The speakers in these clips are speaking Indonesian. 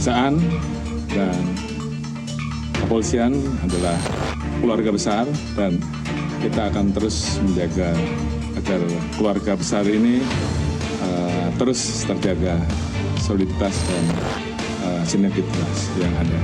kejaksaan dan kepolisian adalah keluarga besar dan kita akan terus menjaga agar keluarga besar ini terus terjaga soliditas dan sinergitas yang ada.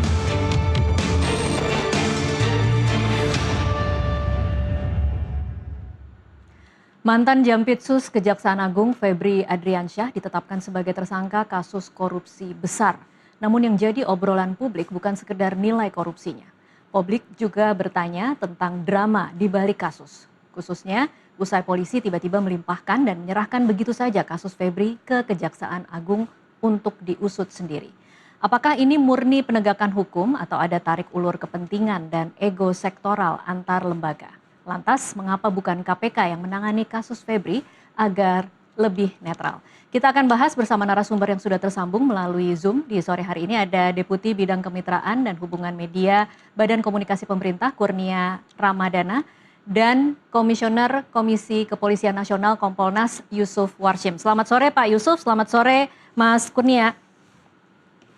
Mantan Jampitsus Kejaksaan Agung Febri Adriansyah ditetapkan sebagai tersangka kasus korupsi besar. Namun yang jadi obrolan publik bukan sekedar nilai korupsinya. Publik juga bertanya tentang drama di balik kasus. Khususnya usai polisi tiba-tiba melimpahkan dan menyerahkan begitu saja kasus Febri ke Kejaksaan Agung untuk diusut sendiri. Apakah ini murni penegakan hukum atau ada tarik ulur kepentingan dan ego sektoral antar lembaga? Lantas, mengapa bukan KPK yang menangani kasus Febri agar lebih netral? Kita akan bahas bersama narasumber yang sudah tersambung melalui Zoom. Di sore hari ini ada Deputi Bidang Kemitraan dan Hubungan Media Badan Komunikasi Pemerintah Kurnia Ramadana dan Komisioner Komisi Kepolisian Nasional Kompolnas Yusuf Warshim. Selamat sore Pak Yusuf, selamat sore Mas Kurnia.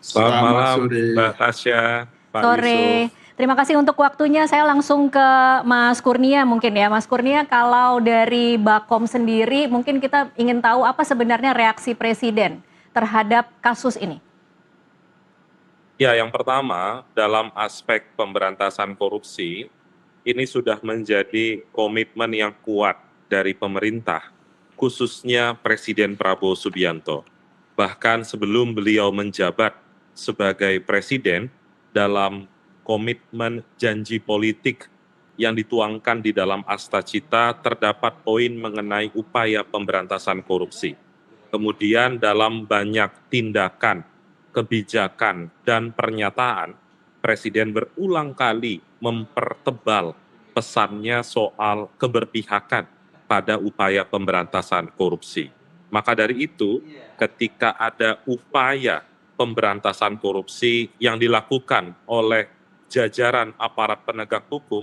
Selamat malam Mbak Tasya, Pak Sore. Yusuf. Terima kasih untuk waktunya. Saya langsung ke Mas Kurnia mungkin ya. Mas Kurnia, kalau dari Bakom sendiri mungkin kita ingin tahu apa sebenarnya reaksi Presiden terhadap kasus ini. Ya, yang pertama dalam aspek pemberantasan korupsi, ini sudah menjadi komitmen yang kuat dari pemerintah, khususnya Presiden Prabowo Subianto. Bahkan sebelum beliau menjabat sebagai Presiden, dalam komitmen janji politik yang dituangkan di dalam Asta Cita terdapat poin mengenai upaya pemberantasan korupsi. Kemudian dalam banyak tindakan, kebijakan, dan pernyataan, Presiden berulang kali mempertebal pesannya soal keberpihakan pada upaya pemberantasan korupsi. Maka dari itu, ketika ada upaya pemberantasan korupsi yang dilakukan oleh jajaran aparat penegak hukum,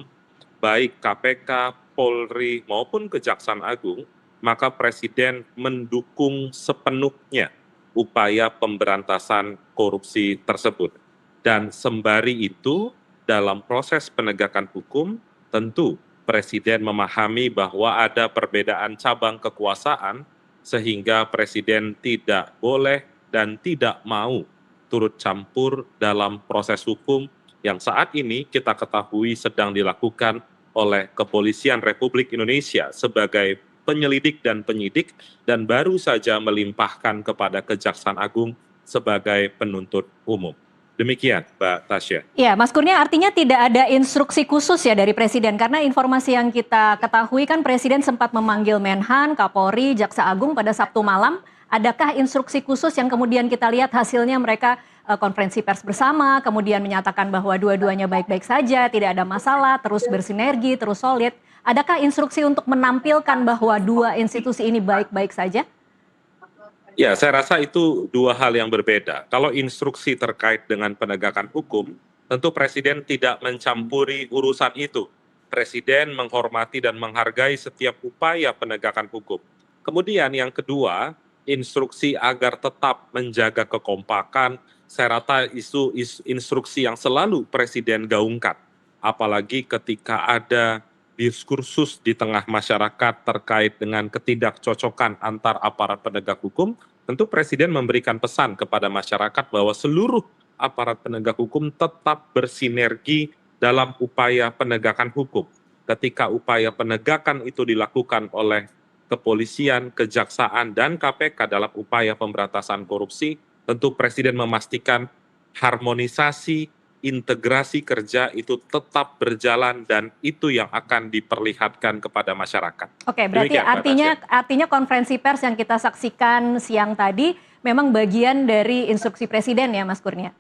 baik KPK, Polri, maupun Kejaksaan Agung, maka Presiden mendukung sepenuhnya upaya pemberantasan korupsi tersebut. Dan sembari itu, dalam proses penegakan hukum, tentu Presiden memahami bahwa ada perbedaan cabang kekuasaan, sehingga Presiden tidak boleh dan tidak mau turut campur dalam proses hukum yang saat ini kita ketahui sedang dilakukan oleh Kepolisian Republik Indonesia sebagai penyelidik dan penyidik dan baru saja melimpahkan kepada Kejaksaan Agung sebagai penuntut umum. Demikian, Mbak Tasya. Ya, Mas Kurnia, artinya tidak ada instruksi khusus ya dari Presiden, karena informasi yang kita ketahui kan Presiden sempat memanggil Menhan, Kapolri, Jaksa Agung pada Sabtu malam. Adakah instruksi khusus yang kemudian kita lihat hasilnya mereka konferensi pers bersama, kemudian menyatakan bahwa dua-duanya baik-baik saja, tidak ada masalah, terus bersinergi, terus solid. Adakah instruksi untuk menampilkan bahwa dua institusi ini baik-baik saja? Ya, saya rasa itu dua hal yang berbeda. Kalau instruksi terkait dengan penegakan hukum, tentu Presiden tidak mencampuri urusan itu. Presiden menghormati dan menghargai setiap upaya penegakan hukum. Kemudian yang kedua, instruksi agar tetap menjaga kekompakan, saya rasa isu instruksi yang selalu Presiden gaungkan. Apalagi ketika ada diskursus di tengah masyarakat terkait dengan ketidakcocokan antar aparat penegak hukum, tentu Presiden memberikan pesan kepada masyarakat bahwa seluruh aparat penegak hukum tetap bersinergi dalam upaya penegakan hukum. Ketika upaya penegakan itu dilakukan oleh kepolisian, kejaksaan, dan KPK dalam upaya pemberantasan korupsi, tentu Presiden memastikan harmonisasi, integrasi kerja itu tetap berjalan dan itu yang akan diperlihatkan kepada masyarakat. Oke, berarti artinya konferensi pers yang kita saksikan siang tadi memang bagian dari instruksi Presiden ya, Mas Kurnia?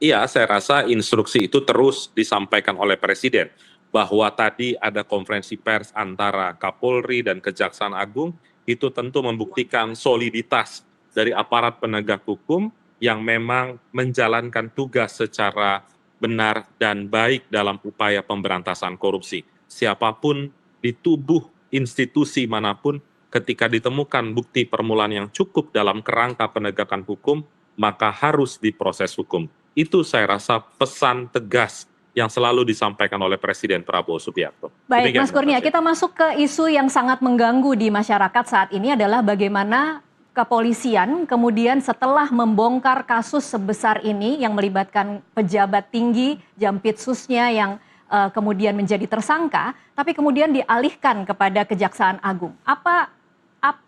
Iya, saya rasa instruksi itu terus disampaikan oleh Presiden. Bahwa tadi ada konferensi pers antara Kapolri dan Kejaksaan Agung, itu tentu membuktikan soliditas dari aparat penegak hukum yang memang menjalankan tugas secara benar dan baik dalam upaya pemberantasan korupsi. Siapapun di tubuh institusi manapun, ketika ditemukan bukti permulaan yang cukup dalam kerangka penegakan hukum, maka harus diproses hukum. Itu saya rasa pesan tegas yang selalu disampaikan oleh Presiden Prabowo Subianto. Baik, Demikian, Mas Kurnia, Mbak Tasya. kita masuk ke isu yang sangat mengganggu di masyarakat saat ini adalah bagaimana kepolisian kemudian setelah membongkar kasus sebesar ini yang melibatkan pejabat tinggi, Jampitsusnya yang kemudian menjadi tersangka, tapi kemudian dialihkan kepada Kejaksaan Agung. Apa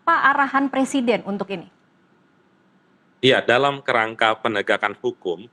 arahan Presiden untuk ini? Iya, dalam kerangka penegakan hukum,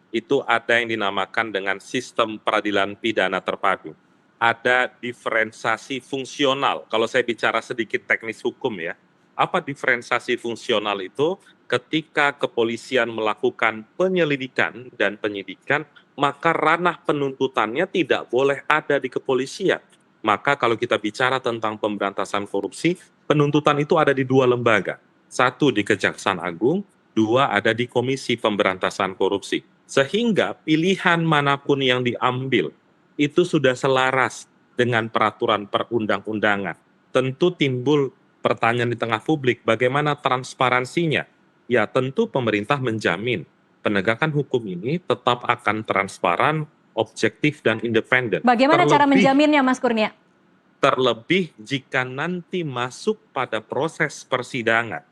itu ada yang dinamakan dengan sistem peradilan pidana terpadu. Ada diferensiasi fungsional. Kalau saya bicara sedikit teknis hukum ya, apa diferensiasi fungsional itu? Ketika kepolisian melakukan penyelidikan dan penyidikan, maka ranah penuntutannya tidak boleh ada di kepolisian. Maka kalau kita bicara tentang pemberantasan korupsi, penuntutan itu ada di dua lembaga. Satu di Kejaksaan Agung, dua ada di Komisi Pemberantasan Korupsi. Sehingga pilihan manapun yang diambil itu sudah selaras dengan peraturan perundang-undangan. Tentu timbul pertanyaan di tengah publik, bagaimana transparansinya? Ya tentu pemerintah menjamin penegakan hukum ini tetap akan transparan, objektif, dan independen. Bagaimana cara menjaminnya, Mas Kurnia? Terlebih jika nanti masuk pada proses persidangan,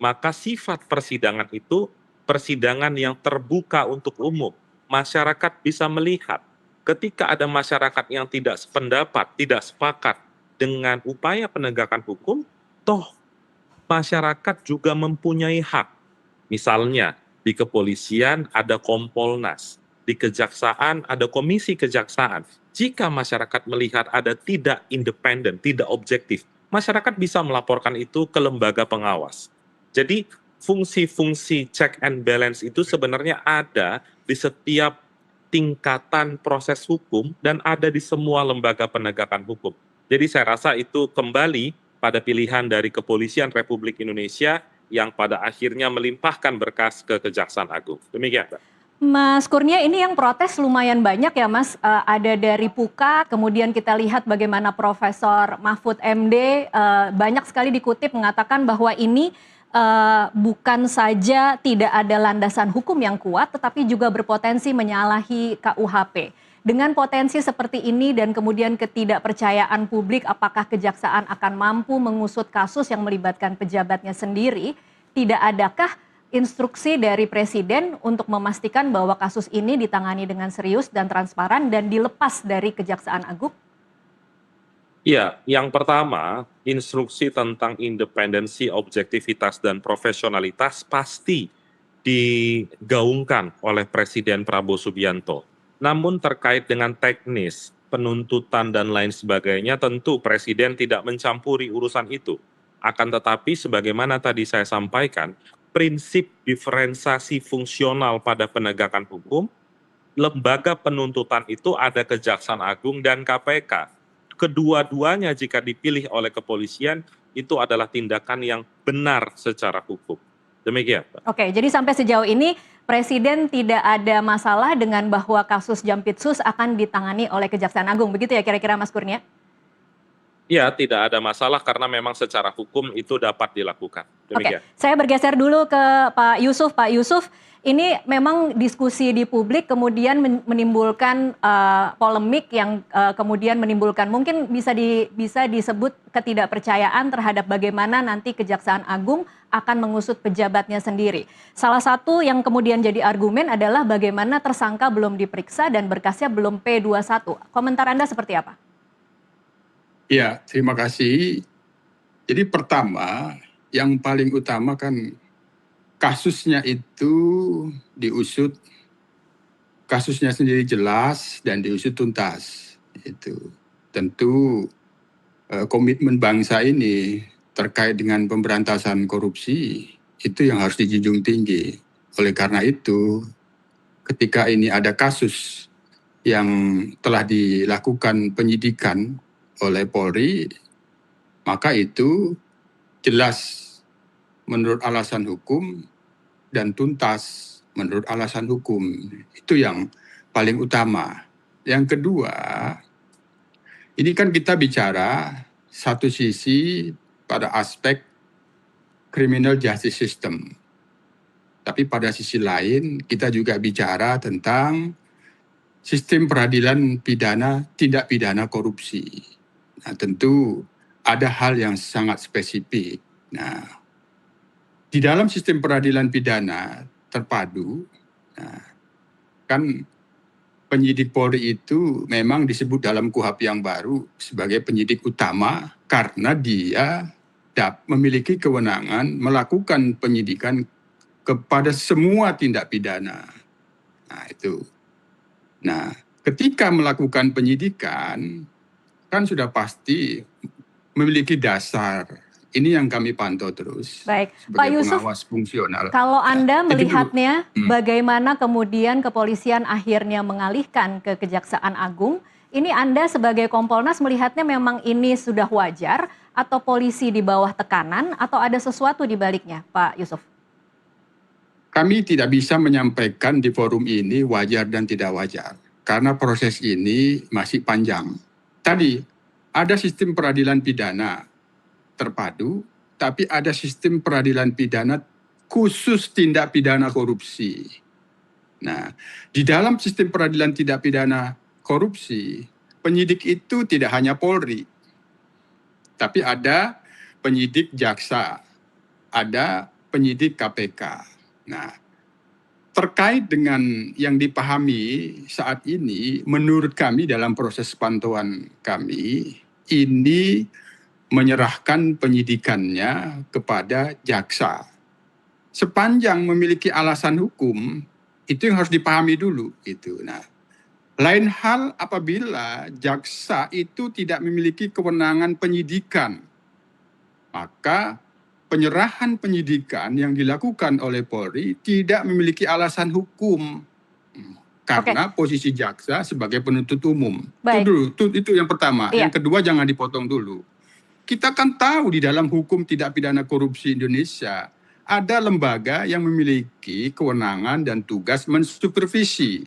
maka sifat persidangan itu persidangan yang terbuka untuk umum. Masyarakat bisa melihat ketika ada masyarakat yang tidak sependapat, tidak sepakat dengan upaya penegakan hukum, toh masyarakat juga mempunyai hak. Misalnya di kepolisian ada Kompolnas, di kejaksaan ada Komisi Kejaksaan. Jika masyarakat melihat ada tidak independen, tidak objektif, masyarakat bisa melaporkan itu ke lembaga pengawas. Jadi fungsi-fungsi check and balance itu sebenarnya ada di setiap tingkatan proses hukum dan ada di semua lembaga penegakan hukum. Jadi saya rasa itu kembali pada pilihan dari Kepolisian Republik Indonesia yang pada akhirnya melimpahkan berkas ke Kejaksaan Agung. Demikian, Mbak. Mas Kurnia, ini yang protes lumayan banyak ya Mas, ada dari Puka, kemudian kita lihat bagaimana Profesor Mahfud MD banyak sekali dikutip mengatakan bahwa ini bukan saja tidak ada landasan hukum yang kuat, tetapi juga berpotensi menyalahi KUHP. Dengan potensi seperti ini dan kemudian ketidakpercayaan publik, apakah kejaksaan akan mampu mengusut kasus yang melibatkan pejabatnya sendiri? Tidak adakah instruksi dari Presiden untuk memastikan bahwa kasus ini ditangani dengan serius dan transparan dan dilepas dari Kejaksaan Agung? Ya, yang pertama, instruksi tentang independensi, objektivitas, dan profesionalitas pasti digaungkan oleh Presiden Prabowo Subianto. Namun terkait dengan teknis, penuntutan, dan lain sebagainya, tentu Presiden tidak mencampuri urusan itu. Akan tetapi, sebagaimana tadi saya sampaikan, prinsip diferensiasi fungsional pada penegakan hukum, lembaga penuntutan itu ada Kejaksaan Agung dan KPK. Kedua-duanya jika dipilih oleh kepolisian itu adalah tindakan yang benar secara hukum. Demikian, Pak. Oke, jadi sampai sejauh ini Presiden tidak ada masalah dengan bahwa kasus Jampitsus akan ditangani oleh Kejaksaan Agung, begitu ya kira-kira Mas Kurnia? Ya, tidak ada masalah karena memang secara hukum itu dapat dilakukan. Demikian. Oke, saya bergeser dulu ke Pak Yusuf. Pak Yusuf, ini memang diskusi di publik kemudian menimbulkan polemik yang kemudian menimbulkan mungkin bisa disebut ketidakpercayaan terhadap bagaimana nanti Kejaksaan Agung akan mengusut pejabatnya sendiri. Salah satu yang kemudian jadi argumen adalah bagaimana tersangka belum diperiksa dan berkasnya belum P21. Komentar Anda seperti apa? Ya, terima kasih. Jadi pertama, yang paling utama kan kasusnya itu diusut, kasusnya sendiri jelas dan diusut tuntas. Itu tentu komitmen bangsa ini terkait dengan pemberantasan korupsi itu yang harus dijunjung tinggi. Oleh karena itu, ketika ini ada kasus yang telah dilakukan penyidikan oleh Polri, maka itu jelas menurut alasan hukum dan tuntas menurut alasan hukum. Itu yang paling utama. Yang kedua, ini kan kita bicara satu sisi pada aspek criminal justice system. Tapi pada sisi lain kita juga bicara tentang sistem peradilan pidana, tindak pidana korupsi. Nah, tentu ada hal yang sangat spesifik. Nah, di dalam sistem peradilan pidana terpadu, nah, kan penyidik Polri itu memang disebut dalam KUHP yang baru sebagai penyidik utama karena dia memiliki kewenangan melakukan penyidikan kepada semua tindak pidana. Nah, itu. Nah, ketika melakukan penyidikan, kan sudah pasti memiliki dasar. Ini yang kami pantau terus. Baik, Pak sebagai Yusuf, pengawas fungsional. kalau Anda Itu dulu. melihatnya bagaimana kemudian kepolisian akhirnya mengalihkan ke Kejaksaan Agung, ini Anda sebagai Kompolnas melihatnya memang ini sudah wajar atau polisi di bawah tekanan atau ada sesuatu di baliknya, Pak Yusuf? Kami tidak bisa menyampaikan di forum ini wajar dan tidak wajar, karena proses ini masih panjang. Tadi, ada sistem peradilan pidana terpadu, tapi ada sistem peradilan pidana khusus tindak pidana korupsi. Nah, di dalam sistem peradilan tindak pidana korupsi, penyidik itu tidak hanya Polri, tapi ada penyidik jaksa, ada penyidik KPK. Nah, terkait dengan yang dipahami saat ini, menurut kami dalam proses pantauan kami, ini menyerahkan penyidikannya kepada jaksa. Sepanjang memiliki alasan hukum, itu yang harus dipahami dulu. Gitu. Nah, lain hal apabila jaksa itu tidak memiliki kewenangan penyidikan, maka penyerahan penyidikan yang dilakukan oleh Polri tidak memiliki alasan hukum karena posisi jaksa sebagai penuntut umum. Baik. Itu yang pertama. Iya. Yang kedua jangan dipotong dulu. Kita kan tahu di dalam hukum tindak pidana korupsi Indonesia ada lembaga yang memiliki kewenangan dan tugas mensupervisi.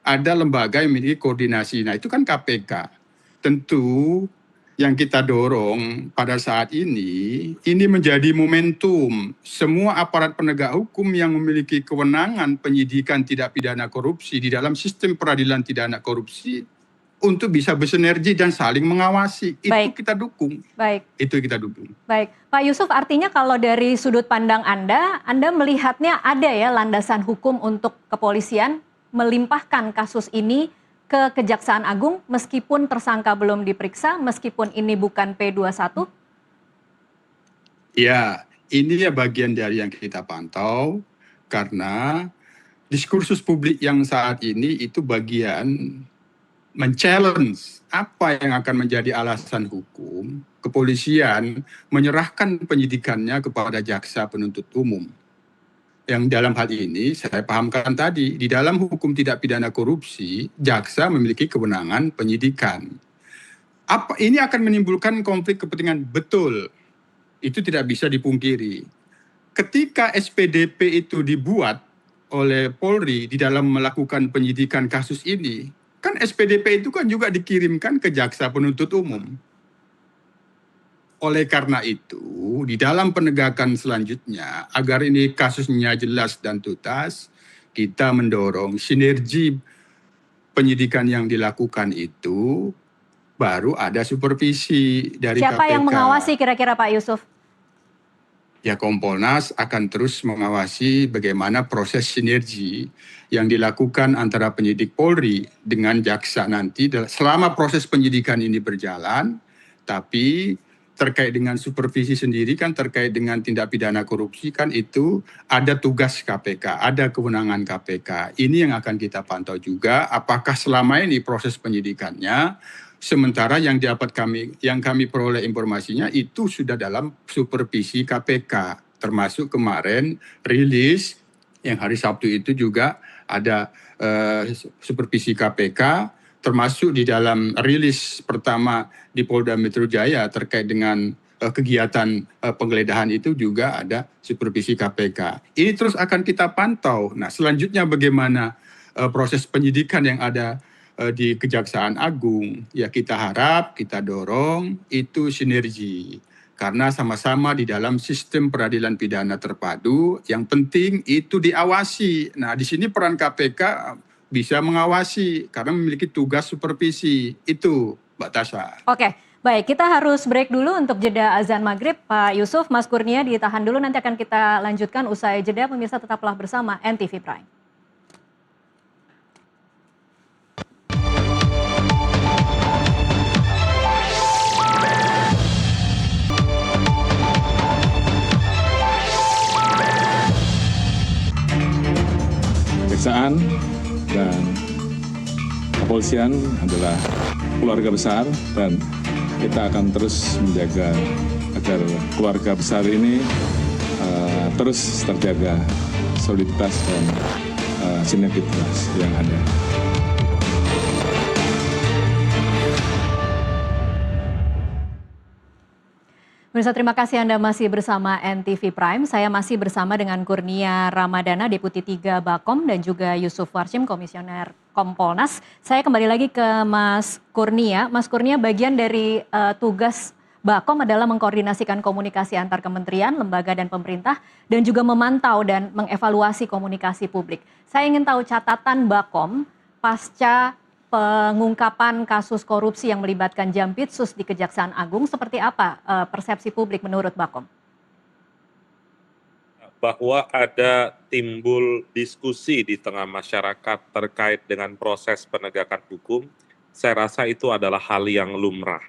Ada lembaga yang memiliki koordinasi. Nah, itu kan KPK. Tentu yang kita dorong pada saat ini menjadi momentum semua aparat penegak hukum yang memiliki kewenangan penyidikan tindak pidana korupsi di dalam sistem peradilan pidana korupsi untuk bisa bersinergi dan saling mengawasi. Baik. Itu kita dukung. Baik. Itu kita dukung. Baik, Pak Yusuf, artinya kalau dari sudut pandang Anda melihatnya ada ya landasan hukum untuk kepolisian melimpahkan kasus ini ke Kejaksaan Agung meskipun tersangka belum diperiksa, meskipun ini bukan P21? Ya, ini ya bagian dari yang kita pantau karena diskursus publik yang saat ini itu bagian men-challenge apa yang akan menjadi alasan hukum kepolisian menyerahkan penyidikannya kepada jaksa penuntut umum. Yang dalam hal ini saya pahamkan tadi, di dalam hukum tindak pidana korupsi, jaksa memiliki kewenangan penyidikan. Ini akan menimbulkan konflik kepentingan, betul. Itu tidak bisa dipungkiri. Ketika SPDP itu dibuat oleh Polri di dalam melakukan penyidikan kasus ini, kan SPDP itu kan juga dikirimkan ke jaksa penuntut umum. Oleh karena itu, di dalam penegakan selanjutnya, agar ini kasusnya jelas dan tuntas, kita mendorong sinergi penyidikan yang dilakukan itu, baru ada supervisi dari Siapa KPK. yang mengawasi kira-kira Pak Yusuf? Ya, Kompolnas akan terus mengawasi bagaimana proses sinergi yang dilakukan antara penyidik Polri dengan jaksa nanti selama proses penyidikan ini berjalan, tapi terkait dengan supervisi sendiri kan terkait dengan tindak pidana korupsi kan itu ada tugas KPK, ada kewenangan KPK. Ini yang akan kita pantau juga apakah selama ini proses penyidikannya sementara yang kami peroleh informasinya itu sudah dalam supervisi KPK, termasuk kemarin rilis yang hari Sabtu itu juga ada supervisi KPK, termasuk di dalam rilis pertama di Polda Metro Jaya terkait dengan kegiatan penggeledahan itu juga ada supervisi KPK. Ini terus akan kita pantau. Nah, selanjutnya bagaimana proses penyidikan yang ada di Kejaksaan Agung, ya kita harap, kita dorong itu sinergi. karena sama-sama di dalam sistem peradilan pidana terpadu. Yang penting itu diawasi. Nah, di sini peran KPK bisa mengawasi karena memiliki tugas supervisi. Itu, Mbak Tasha. Oke, baik, kita harus break dulu untuk jeda azan maghrib. Pak Yusuf, Mas Kurnia ditahan dulu, nanti akan kita lanjutkan usai jeda. Pemirsa tetaplah bersama NTV Prime. Kejaksaan dan kepolisian adalah keluarga besar dan kita akan terus menjaga agar keluarga besar ini terus terjaga soliditas dan sinergitas yang ada. Pemirsa, terima kasih Anda masih bersama NTV Prime. Saya masih bersama dengan Kurnia Ramadana, Deputi 3 Bakom, dan juga Yusuf Warshim, Komisioner Kompolnas. Saya kembali lagi ke Mas Kurnia. Mas Kurnia, bagian dari tugas Bakom adalah mengkoordinasikan komunikasi antar kementerian, lembaga, dan pemerintah, dan juga memantau dan mengevaluasi komunikasi publik. Saya ingin tahu catatan Bakom pasca pengungkapan kasus korupsi yang melibatkan Jampitsus di Kejaksaan Agung, seperti apa persepsi publik menurut Bakom? Bahwa ada timbul diskusi di tengah masyarakat terkait dengan proses penegakan hukum, saya rasa itu adalah hal yang lumrah.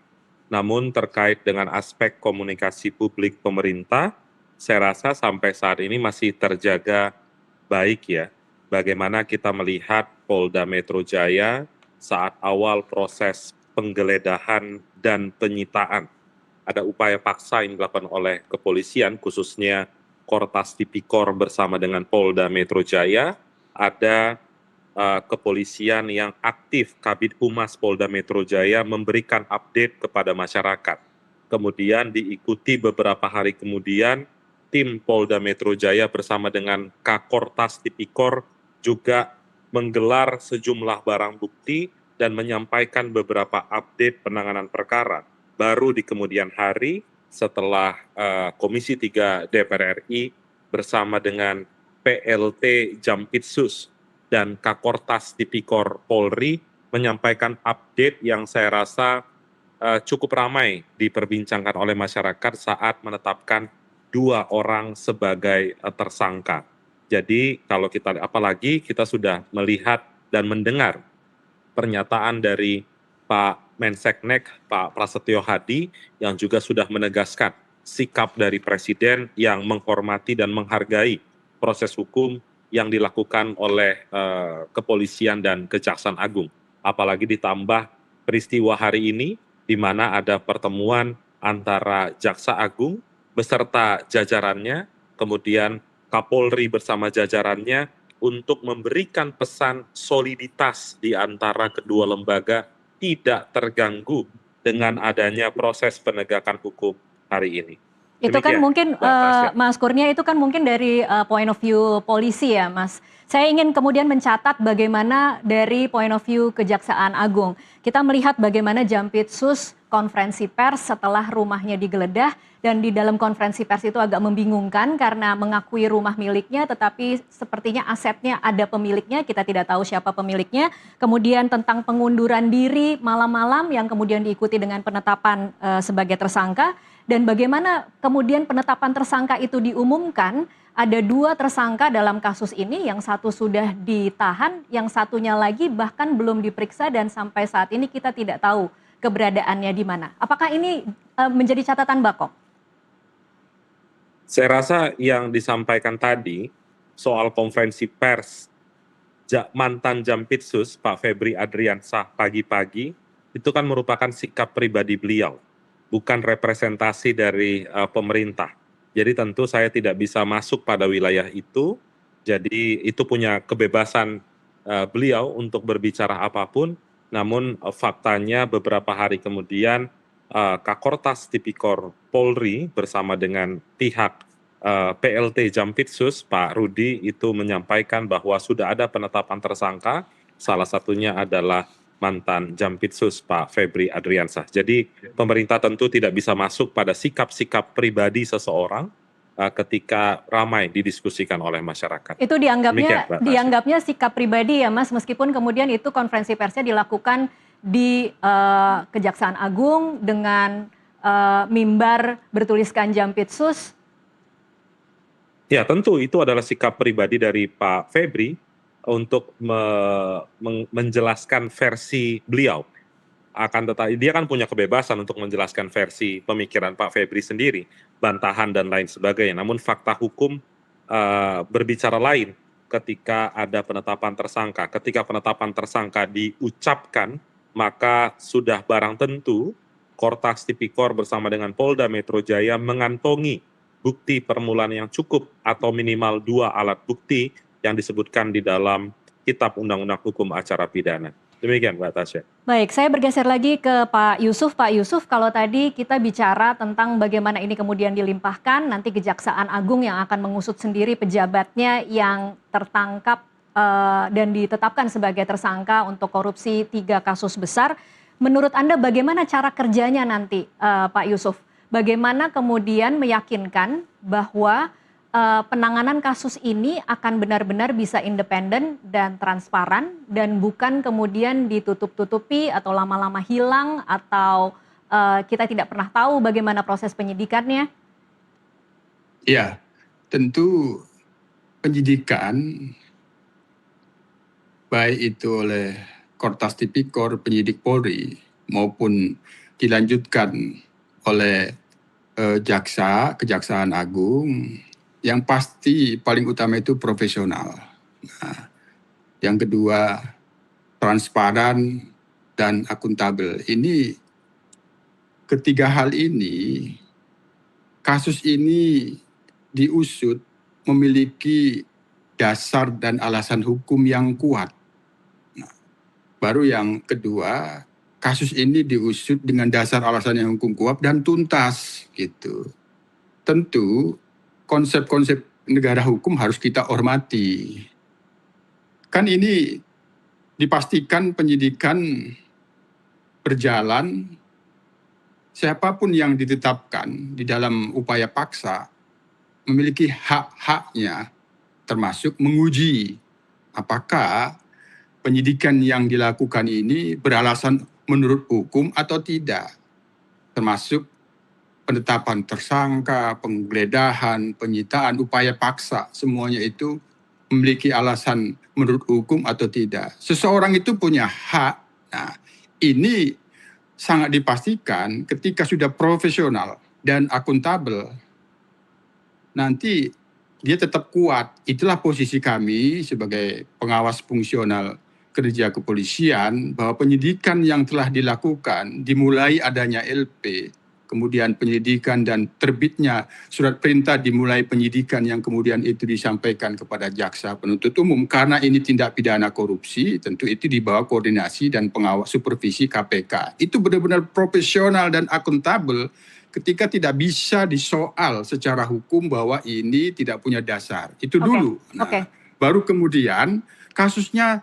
Namun terkait dengan aspek komunikasi publik pemerintah, saya rasa sampai saat ini masih terjaga baik ya. Bagaimana kita melihat Polda Metro Jaya saat awal proses penggeledahan dan penyitaan. Ada upaya paksa yang dilakukan oleh kepolisian, khususnya Kortas Tipikor bersama dengan Polda Metro Jaya. Ada kepolisian yang aktif, Kabid Humas Polda Metro Jaya memberikan update kepada masyarakat. Kemudian diikuti beberapa hari kemudian, tim Polda Metro Jaya bersama dengan Kakortas Tipikor juga menggelar sejumlah barang bukti dan menyampaikan beberapa update penanganan perkara. Baru di kemudian hari setelah Komisi 3 DPR RI bersama dengan PLT Jampitsus dan Kakortas Tipikor Polri menyampaikan update yang saya rasa cukup ramai diperbincangkan oleh masyarakat saat menetapkan 2 orang sebagai tersangka. Jadi kalau kita apalagi kita sudah melihat dan mendengar pernyataan dari Pak Menseknek, Pak Prasetyo Hadi yang juga sudah menegaskan sikap dari Presiden yang menghormati dan menghargai proses hukum yang dilakukan oleh kepolisian dan Kejaksaan Agung. Apalagi ditambah peristiwa hari ini di mana ada pertemuan antara Jaksa Agung beserta jajarannya, kemudian Kapolri bersama jajarannya untuk memberikan pesan soliditas di antara kedua lembaga tidak terganggu dengan adanya proses penegakan hukum hari ini. Itu kan mungkin, Mas Kurnia, itu kan mungkin dari point of view polisi ya, Mas. Saya ingin kemudian mencatat bagaimana dari point of view Kejaksaan Agung. Kita melihat bagaimana Jampitsus konferensi pers setelah rumahnya digeledah, dan di dalam konferensi pers itu agak membingungkan karena mengakui rumah miliknya, tetapi sepertinya asetnya ada pemiliknya, kita tidak tahu siapa pemiliknya. Kemudian tentang pengunduran diri malam-malam yang kemudian diikuti dengan penetapan sebagai tersangka. Dan bagaimana kemudian penetapan tersangka itu diumumkan, ada 2 tersangka dalam kasus ini, yang satu sudah ditahan, yang satunya lagi bahkan belum diperiksa dan sampai saat ini kita tidak tahu keberadaannya di mana. Apakah ini menjadi catatan Bakom? Saya rasa yang disampaikan tadi soal konferensi pers mantan Jampitsus Pak Febri Adriansah pagi-pagi, itu kan merupakan sikap pribadi beliau, bukan representasi dari pemerintah. Jadi tentu saya tidak bisa masuk pada wilayah itu, jadi itu punya kebebasan beliau untuk berbicara apapun, namun faktanya beberapa hari kemudian Kakortas Tipikor Polri bersama dengan pihak PLT Jampitsus Pak Rudi itu menyampaikan bahwa sudah ada penetapan tersangka, salah satunya adalah mantan Jampitsus Pak Febri Adriansyah. Jadi pemerintah tentu tidak bisa masuk pada sikap-sikap pribadi seseorang ketika ramai didiskusikan oleh masyarakat. Itu Demikian, Mbak Tasya. dianggapnya sikap pribadi ya Mas, meskipun kemudian itu konferensi persnya dilakukan di Kejaksaan Agung dengan mimbar bertuliskan Jampitsus. Ya, tentu itu adalah sikap pribadi dari Pak Febri untuk menjelaskan versi beliau. Akan tetapi dia kan punya kebebasan untuk menjelaskan versi pemikiran Pak Febri sendiri, bantahan dan lain sebagainya. Namun fakta hukum berbicara lain ketika ada penetapan tersangka. Ketika penetapan tersangka diucapkan, maka sudah barang tentu Kortas Tipikor bersama dengan Polda Metro Jaya mengantongi bukti permulaan yang cukup atau minimal 2 alat bukti yang disebutkan di dalam Kitab Undang-Undang Hukum Acara Pidana. Demikian, Mbak Tasya. Baik, saya bergeser lagi ke Pak Yusuf. Pak Yusuf, kalau tadi kita bicara tentang bagaimana ini kemudian dilimpahkan, nanti Kejaksaan Agung yang akan mengusut sendiri pejabatnya yang tertangkap dan ditetapkan sebagai tersangka untuk korupsi 3 kasus besar. Menurut Anda bagaimana cara kerjanya nanti, Pak Yusuf? Bagaimana kemudian meyakinkan bahwa penanganan kasus ini akan benar-benar bisa independen dan transparan dan bukan kemudian ditutup-tutupi atau lama-lama hilang atau kita tidak pernah tahu bagaimana proses penyidikannya? Ya, tentu penyidikan baik itu oleh Kortas Tipikor, penyidik Polri maupun dilanjutkan oleh Kejaksaan Agung, yang pasti paling utama itu profesional. Nah, yang kedua transparan dan akuntabel. Ini ketiga hal ini, kasus ini diusut memiliki dasar dan alasan hukum yang kuat. Nah, baru yang kedua, kasus ini diusut dengan dasar alasan yang hukum kuat dan tuntas gitu. Tentu konsep-konsep negara hukum harus kita hormati. Kan ini dipastikan penyidikan berjalan, siapapun yang ditetapkan di dalam upaya paksa memiliki hak-haknya, termasuk menguji apakah penyidikan yang dilakukan ini beralasan menurut hukum atau tidak, termasuk penetapan tersangka, penggeledahan, penyitaan, upaya paksa, semuanya itu memiliki alasan menurut hukum atau tidak. Seseorang itu punya hak. Nah, ini sangat dipastikan ketika sudah profesional dan akuntabel, nanti dia tetap kuat. Itulah posisi kami sebagai pengawas fungsional kerja kepolisian, bahwa penyidikan yang telah dilakukan, dimulai adanya LP, kemudian penyidikan dan terbitnya surat perintah dimulai penyidikan yang kemudian itu disampaikan kepada jaksa penuntut umum. Karena ini tindak pidana korupsi, tentu itu di bawah koordinasi dan pengawas supervisi KPK. Itu benar-benar profesional dan akuntabel ketika tidak bisa disoal secara hukum bahwa ini tidak punya dasar. Itu dulu. Nah, baru kemudian kasusnya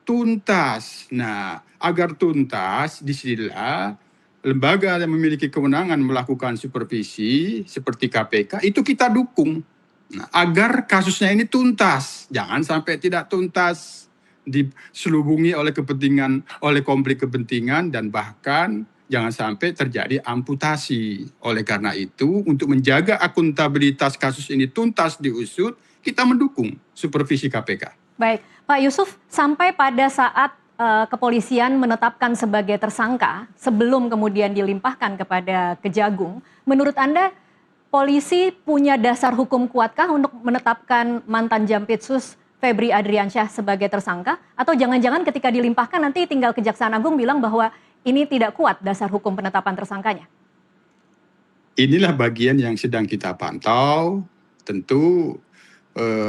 tuntas. Nah, agar tuntas, disinilah lembaga yang memiliki kewenangan melakukan supervisi seperti KPK itu kita dukung. Nah, agar kasusnya ini tuntas, jangan sampai tidak tuntas, diselubungi oleh kepentingan, oleh konflik kepentingan, dan bahkan jangan sampai terjadi amputasi. Oleh karena itu, untuk menjaga akuntabilitas kasus ini tuntas diusut, kita mendukung supervisi KPK. Baik, Pak Yusuf, sampai pada saat kepolisian menetapkan sebagai tersangka sebelum kemudian dilimpahkan kepada Kejagung, menurut Anda polisi punya dasar hukum kuatkah untuk menetapkan mantan Jampitsus Febri Adriansyah sebagai tersangka? Atau jangan-jangan ketika dilimpahkan nanti tinggal Kejaksaan Agung bilang bahwa ini tidak kuat dasar hukum penetapan tersangkanya? Inilah bagian yang sedang kita pantau. Tentu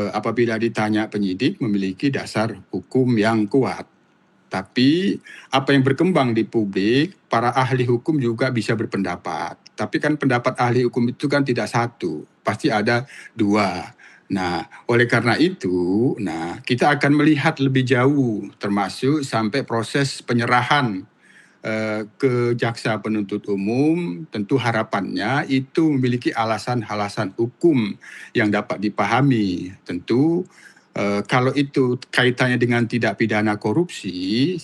apabila ditanya penyidik memiliki dasar hukum yang kuat. Tapi apa yang berkembang di publik, para ahli hukum juga bisa berpendapat. Tapi kan pendapat ahli hukum itu kan tidak satu, pasti ada dua. Nah, oleh karena itu, kita akan melihat lebih jauh, termasuk sampai proses penyerahan ke jaksa penuntut umum. Tentu harapannya itu memiliki alasan-alasan hukum yang dapat dipahami. Tentu kalau itu kaitannya dengan tindak pidana korupsi,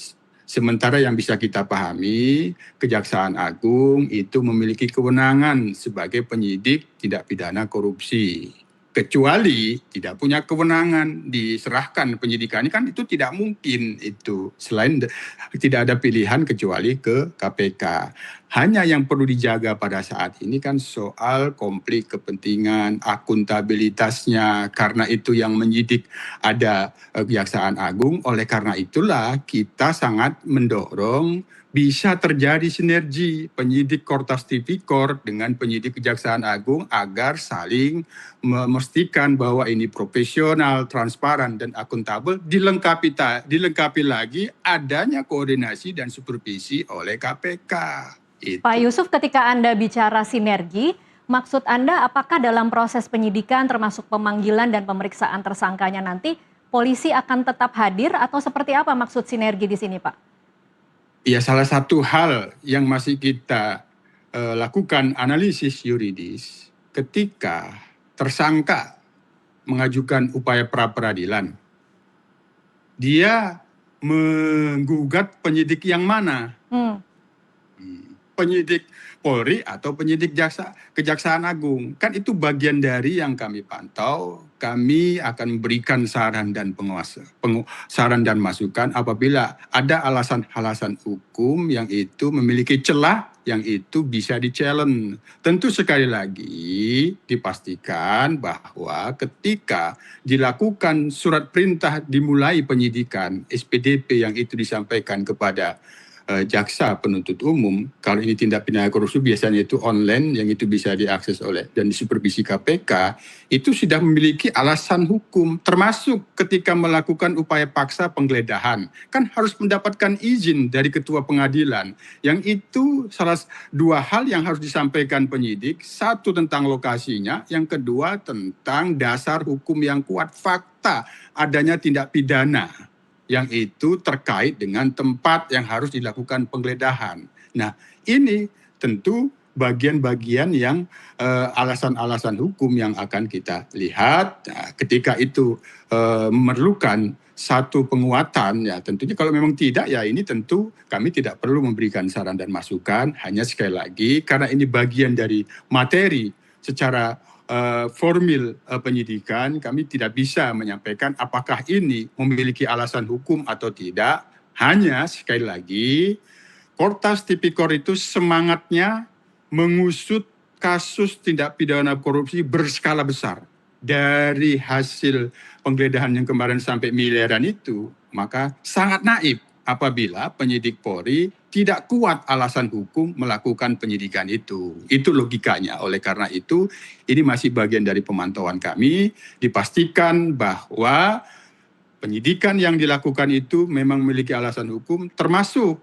sementara yang bisa kita pahami, Kejaksaan Agung itu memiliki kewenangan sebagai penyidik tindak pidana korupsi. Kecuali tidak punya kewenangan diserahkan penyidikannya, kan itu tidak mungkin itu. Selain tidak ada pilihan kecuali ke KPK. Hanya yang perlu dijaga pada saat ini kan soal konflik kepentingan, akuntabilitasnya, karena itu yang menyidik ada Kejaksaan Agung. Oleh karena itulah kita sangat mendorong bisa terjadi sinergi penyidik Kortas Tipikor dengan penyidik Kejaksaan Agung agar saling memastikan bahwa ini profesional, transparan, dan akuntabel, dilengkapi lagi adanya koordinasi dan supervisi oleh KPK. Pak Yusuf, ketika Anda bicara sinergi, maksud Anda apakah dalam proses penyidikan termasuk pemanggilan dan pemeriksaan tersangkanya nanti polisi akan tetap hadir atau seperti apa maksud sinergi di sini, Pak? Ya, salah satu hal yang masih kita lakukan analisis yuridis ketika tersangka mengajukan upaya pra-peradilan, dia menggugat penyidik yang mana? Penyidik Polri atau penyidik Kejaksaan Agung. Kan itu bagian dari yang kami pantau. Kami akan memberikan saran dan saran dan masukan apabila ada alasan-alasan hukum yang itu memiliki celah yang itu bisa di-challenge. Tentu sekali lagi dipastikan bahwa ketika dilakukan surat perintah dimulai penyidikan SPDP yang itu disampaikan kepada jaksa penuntut umum, kalau ini tindak pidana korupsi biasanya itu online yang itu bisa diakses oleh dan disupervisi KPK, itu sudah memiliki alasan hukum, termasuk ketika melakukan upaya paksa penggeledahan, kan harus mendapatkan izin dari ketua pengadilan, yang itu salah dua hal yang harus disampaikan penyidik, satu tentang lokasinya, yang kedua tentang dasar hukum yang kuat, fakta adanya tindak pidana yang itu terkait dengan tempat yang harus dilakukan penggeledahan. Nah, ini tentu bagian-bagian yang alasan-alasan hukum yang akan kita lihat. Nah, ketika itu memerlukan satu penguatan, ya tentunya kalau memang tidak, ya ini tentu kami tidak perlu memberikan saran dan masukan, hanya sekali lagi karena ini bagian dari materi secara formil penyidikan, kami tidak bisa menyampaikan apakah ini memiliki alasan hukum atau tidak. Hanya sekali lagi, Kortas Tipikor itu semangatnya mengusut kasus tindak pidana korupsi berskala besar. Dari hasil penggeledahan yang kemarin sampai miliaran itu, maka sangat naif apabila penyidik Polri tidak kuat alasan hukum melakukan penyidikan itu. Itu logikanya. Oleh karena itu, ini masih bagian dari pemantauan kami, dipastikan bahwa penyidikan yang dilakukan itu memang memiliki alasan hukum, termasuk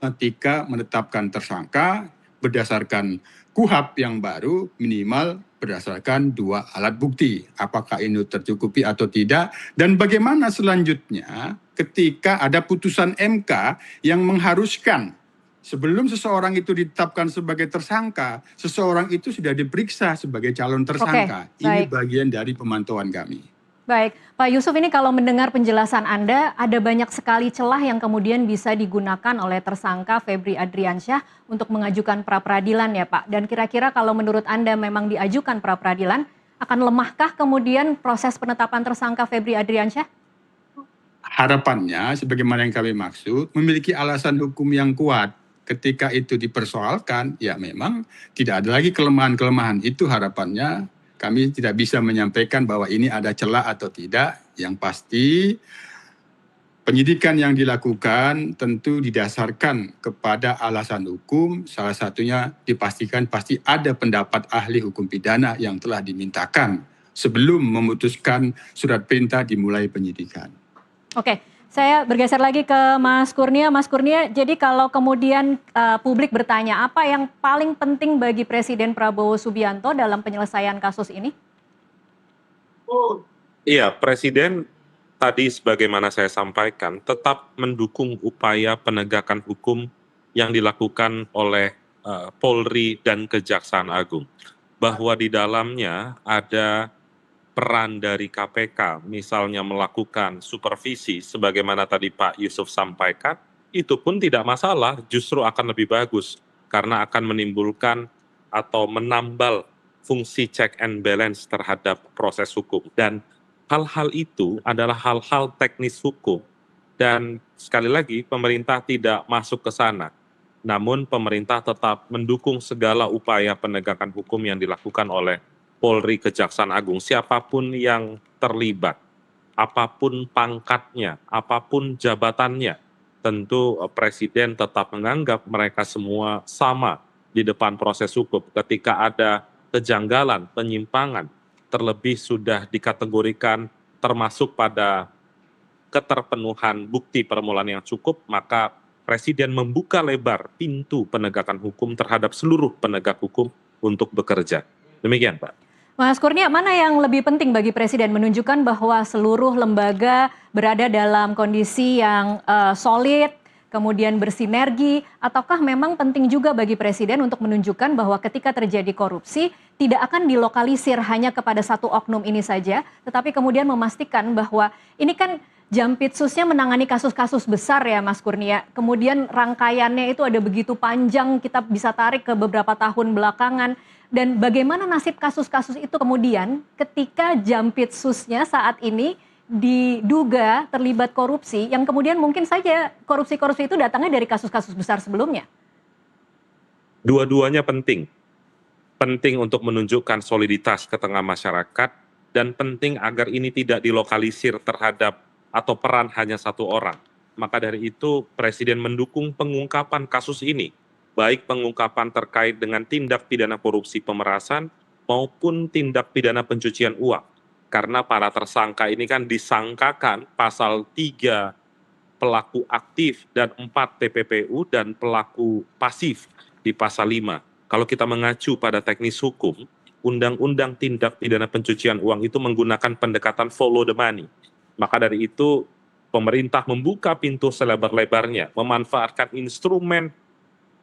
ketika menetapkan tersangka berdasarkan KUHP yang baru minimal berdasarkan 2 alat bukti. Apakah ini tercukupi atau tidak, dan bagaimana selanjutnya ketika ada putusan MK yang mengharuskan sebelum seseorang itu ditetapkan sebagai tersangka, seseorang itu sudah diperiksa sebagai calon tersangka. Ini bagian dari pemantauan kami. Baik, Pak Yusuf, ini kalau mendengar penjelasan Anda, ada banyak sekali celah yang kemudian bisa digunakan oleh tersangka Febri Adriansyah untuk mengajukan pra-peradilan ya Pak. Dan kira-kira kalau menurut Anda memang diajukan pra-peradilan, akan lemahkah kemudian proses penetapan tersangka Febri Adriansyah? Harapannya, sebagaimana yang kami maksud, memiliki alasan hukum yang kuat. Ketika itu dipersoalkan, ya memang tidak ada lagi kelemahan-kelemahan. Itu harapannya. Kami tidak bisa menyampaikan bahwa ini ada celah atau tidak. Yang pasti penyidikan yang dilakukan tentu didasarkan kepada alasan hukum. Salah satunya dipastikan pasti ada pendapat ahli hukum pidana yang telah dimintakan sebelum memutuskan surat perintah dimulai penyidikan. Oke, saya bergeser lagi ke Mas Kurnia. Mas Kurnia, jadi kalau kemudian publik bertanya, apa yang paling penting bagi Presiden Prabowo Subianto dalam penyelesaian kasus ini? Iya, Presiden tadi sebagaimana saya sampaikan tetap mendukung upaya penegakan hukum yang dilakukan oleh Polri dan Kejaksaan Agung. Bahwa di dalamnya ada peran dari KPK, misalnya melakukan supervisi sebagaimana tadi Pak Yusuf sampaikan, itu pun tidak masalah, justru akan lebih bagus karena akan menimbulkan atau menambal fungsi check and balance terhadap proses hukum. Dan hal-hal itu adalah hal-hal teknis hukum. Dan sekali lagi, pemerintah tidak masuk ke sana. Namun pemerintah tetap mendukung segala upaya penegakan hukum yang dilakukan oleh Polri, Kejaksaan Agung, siapapun yang terlibat, apapun pangkatnya, apapun jabatannya, tentu Presiden tetap menganggap mereka semua sama di depan proses hukum. Ketika ada kejanggalan, penyimpangan, terlebih sudah dikategorikan termasuk pada keterpenuhan bukti permulaan yang cukup, maka Presiden membuka lebar pintu penegakan hukum terhadap seluruh penegak hukum untuk bekerja. Demikian, Pak. Mas Kurnia, mana yang lebih penting bagi Presiden menunjukkan bahwa seluruh lembaga berada dalam kondisi yang solid, kemudian bersinergi, ataukah memang penting juga bagi Presiden untuk menunjukkan bahwa ketika terjadi korupsi tidak akan dilokalisir hanya kepada satu oknum ini saja, tetapi kemudian memastikan bahwa ini kan Jampitsusnya menangani kasus-kasus besar ya Mas Kurnia, kemudian rangkaiannya itu ada begitu panjang, kita bisa tarik ke beberapa tahun belakangan. Dan bagaimana nasib kasus-kasus itu kemudian ketika Jampitsusnya saat ini diduga terlibat korupsi yang kemudian mungkin saja korupsi-korupsi itu datangnya dari kasus-kasus besar sebelumnya? Dua-duanya penting. Penting untuk menunjukkan soliditas ke tengah masyarakat dan penting agar ini tidak dilokalisir terhadap atau peran hanya satu orang. Maka dari itu Presiden mendukung pengungkapan kasus ini, baik pengungkapan terkait dengan tindak pidana korupsi pemerasan maupun tindak pidana pencucian uang. Karena para tersangka ini kan disangkakan pasal 3 pelaku aktif dan 4 TPPU dan pelaku pasif di pasal 5. Kalau kita mengacu pada teknis hukum, Undang-Undang Tindak Pidana Pencucian Uang itu menggunakan pendekatan follow the money. Maka dari itu pemerintah membuka pintu selebar-lebarnya, memanfaatkan instrumen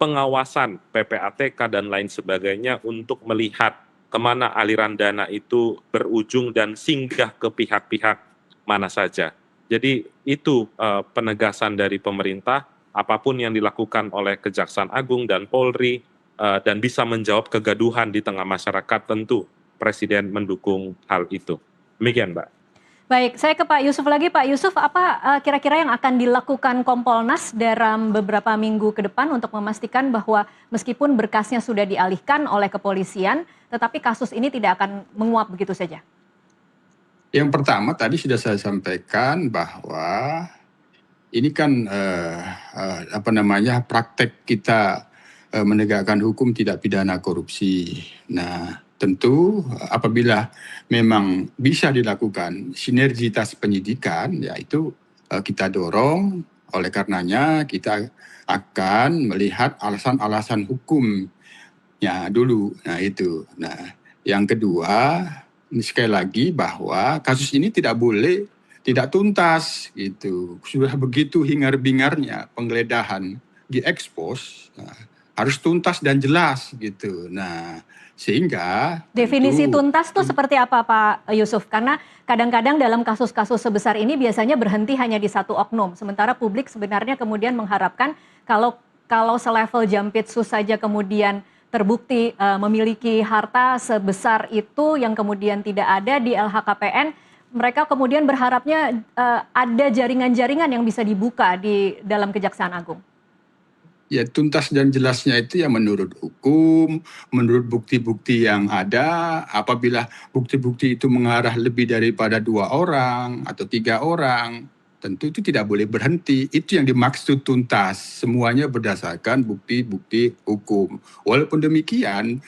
pengawasan PPATK dan lain sebagainya untuk melihat kemana aliran dana itu berujung dan singgah ke pihak-pihak mana saja. Jadi itu penegasan dari pemerintah, apapun yang dilakukan oleh Kejaksaan Agung dan Polri dan bisa menjawab kegaduhan di tengah masyarakat, tentu Presiden mendukung hal itu. Demikian, Mbak. Baik, saya ke Pak Yusuf lagi. Pak Yusuf, apa kira-kira yang akan dilakukan Kompolnas dalam beberapa minggu ke depan untuk memastikan bahwa meskipun berkasnya sudah dialihkan oleh kepolisian, tetapi kasus ini tidak akan menguap begitu saja? Yang pertama tadi sudah saya sampaikan bahwa ini kan praktek kita menegakkan hukum tidak pidana korupsi. Nah, tentu apabila memang bisa dilakukan sinergitas penyidikan, yaitu kita dorong. Oleh karenanya kita akan melihat alasan-alasan hukumnya dulu. Nah itu. Nah yang kedua, sekali lagi bahwa kasus ini tidak boleh tidak tuntas gitu. Sudah begitu hingar-bingarnya penggeledahan diekspos, harus tuntas dan jelas gitu. Nah, sehingga definisi tuntas itu seperti apa Pak Yusuf? Karena kadang-kadang dalam kasus-kasus sebesar ini biasanya berhenti hanya di satu oknum. Sementara publik sebenarnya kemudian mengharapkan kalau selevel Jampitsus saja kemudian terbukti memiliki harta sebesar itu yang kemudian tidak ada di LHKPN, mereka kemudian berharapnya ada jaringan-jaringan yang bisa dibuka di dalam Kejaksaan Agung. Ya, tuntas dan jelasnya itu ya menurut hukum, menurut bukti-bukti yang ada. Apabila bukti-bukti itu mengarah lebih daripada 2 orang atau 3 orang, tentu itu tidak boleh berhenti. Itu yang dimaksud tuntas. Semuanya berdasarkan bukti-bukti hukum. Walaupun demikian,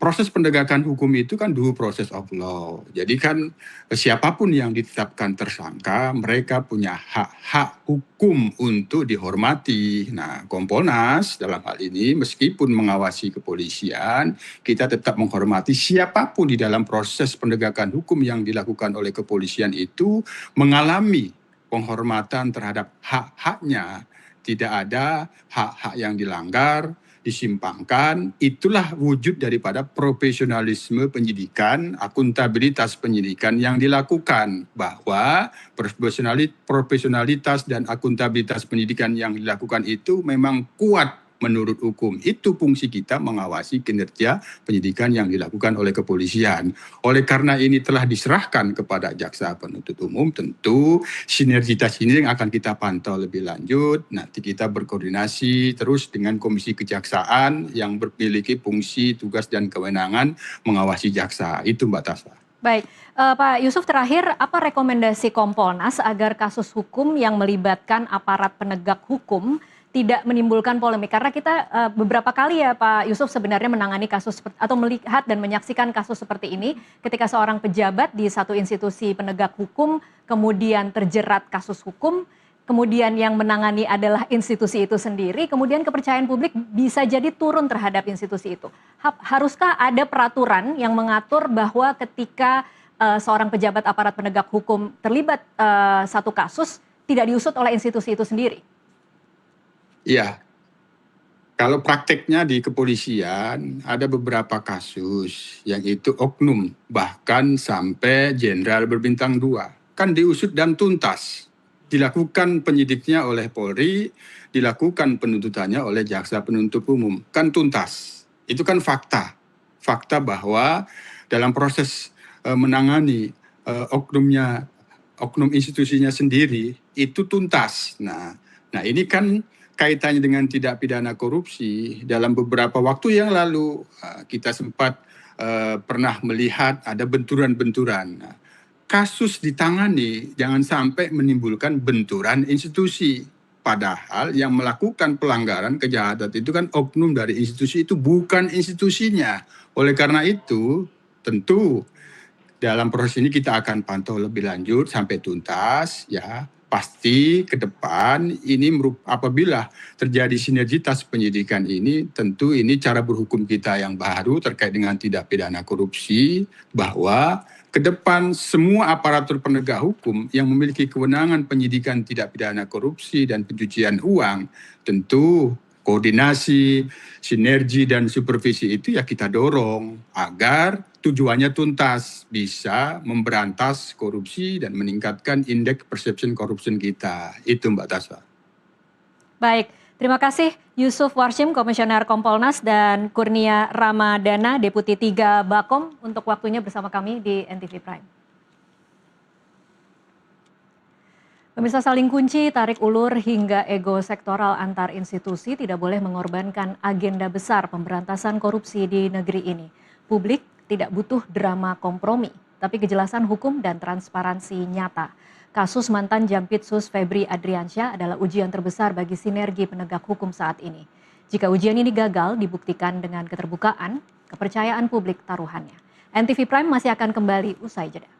proses penegakan hukum itu kan due process of law. Jadi kan siapapun yang ditetapkan tersangka, mereka punya hak-hak hukum untuk dihormati. Nah, Kompolnas dalam hal ini meskipun mengawasi kepolisian, kita tetap menghormati siapapun di dalam proses penegakan hukum yang dilakukan oleh kepolisian itu mengalami penghormatan terhadap hak-haknya. Tidak ada hak-hak yang dilanggar, disimpangkan. Itulah wujud daripada profesionalisme penyidikan, akuntabilitas penyidikan yang dilakukan, bahwa profesionalitas dan akuntabilitas penyidikan yang dilakukan itu memang kuat menurut hukum. Itu fungsi kita mengawasi kinerja penyidikan yang dilakukan oleh kepolisian. Oleh karena ini telah diserahkan kepada jaksa penuntut umum, tentu sinergitas ini yang akan kita pantau lebih lanjut. Nanti kita berkoordinasi terus dengan Komisi Kejaksaan yang memiliki fungsi, tugas, dan kewenangan mengawasi jaksa. Itu Mbak Tasya. Baik, Pak Yusuf, terakhir apa rekomendasi Kompolnas agar kasus hukum yang melibatkan aparat penegak hukum tidak menimbulkan polemik? Karena kita beberapa kali ya Pak Yusuf sebenarnya menangani kasus atau melihat dan menyaksikan kasus seperti ini ketika seorang pejabat di satu institusi penegak hukum kemudian terjerat kasus hukum, kemudian yang menangani adalah institusi itu sendiri, kemudian kepercayaan publik bisa jadi turun terhadap institusi itu. Haruskah ada peraturan yang mengatur bahwa ketika seorang pejabat aparat penegak hukum terlibat satu kasus tidak diusut oleh institusi itu sendiri? Ya, kalau prakteknya di kepolisian ada beberapa kasus yang itu oknum, bahkan sampai jenderal berbintang 2. Kan diusut dan tuntas. Dilakukan penyidiknya oleh Polri, dilakukan penuntutannya oleh jaksa penuntut umum. Kan tuntas. Itu kan fakta. Fakta bahwa dalam proses menangani oknum institusinya sendiri itu tuntas. Nah ini kan kaitannya dengan tindak pidana korupsi. Dalam beberapa waktu yang lalu kita sempat pernah melihat ada benturan-benturan. Kasus ditangani jangan sampai menimbulkan benturan institusi. Padahal yang melakukan pelanggaran kejahatan itu kan oknum dari institusi itu, bukan institusinya. Oleh karena itu tentu dalam proses ini kita akan pantau lebih lanjut sampai tuntas ya. Pasti ke depan ini apabila terjadi sinergitas penyidikan ini, tentu ini cara berhukum kita yang baru terkait dengan tindak pidana korupsi, bahwa ke depan semua aparatur penegak hukum yang memiliki kewenangan penyidikan tindak pidana korupsi dan pencucian uang, tentu koordinasi, sinergi, dan supervisi itu ya kita dorong agar tujuannya tuntas, bisa memberantas korupsi dan meningkatkan indeks perception corruption kita. Itu Mbak Tasya. Baik, terima kasih Yusuf Warshim, Komisioner Kompolnas, dan Kurnia Ramadana, Deputi 3 Bakom, untuk waktunya bersama kami di NTV Prime. Pemirsa, saling kunci, tarik ulur, hingga ego sektoral antar institusi tidak boleh mengorbankan agenda besar pemberantasan korupsi di negeri ini. Publik tidak butuh drama kompromi, tapi kejelasan hukum dan transparansi nyata. Kasus mantan Jampitsus Febri Adriansyah adalah ujian terbesar bagi sinergi penegak hukum saat ini. Jika ujian ini gagal, dibuktikan dengan keterbukaan, kepercayaan publik taruhannya. NTV Prime masih akan kembali usai jeda.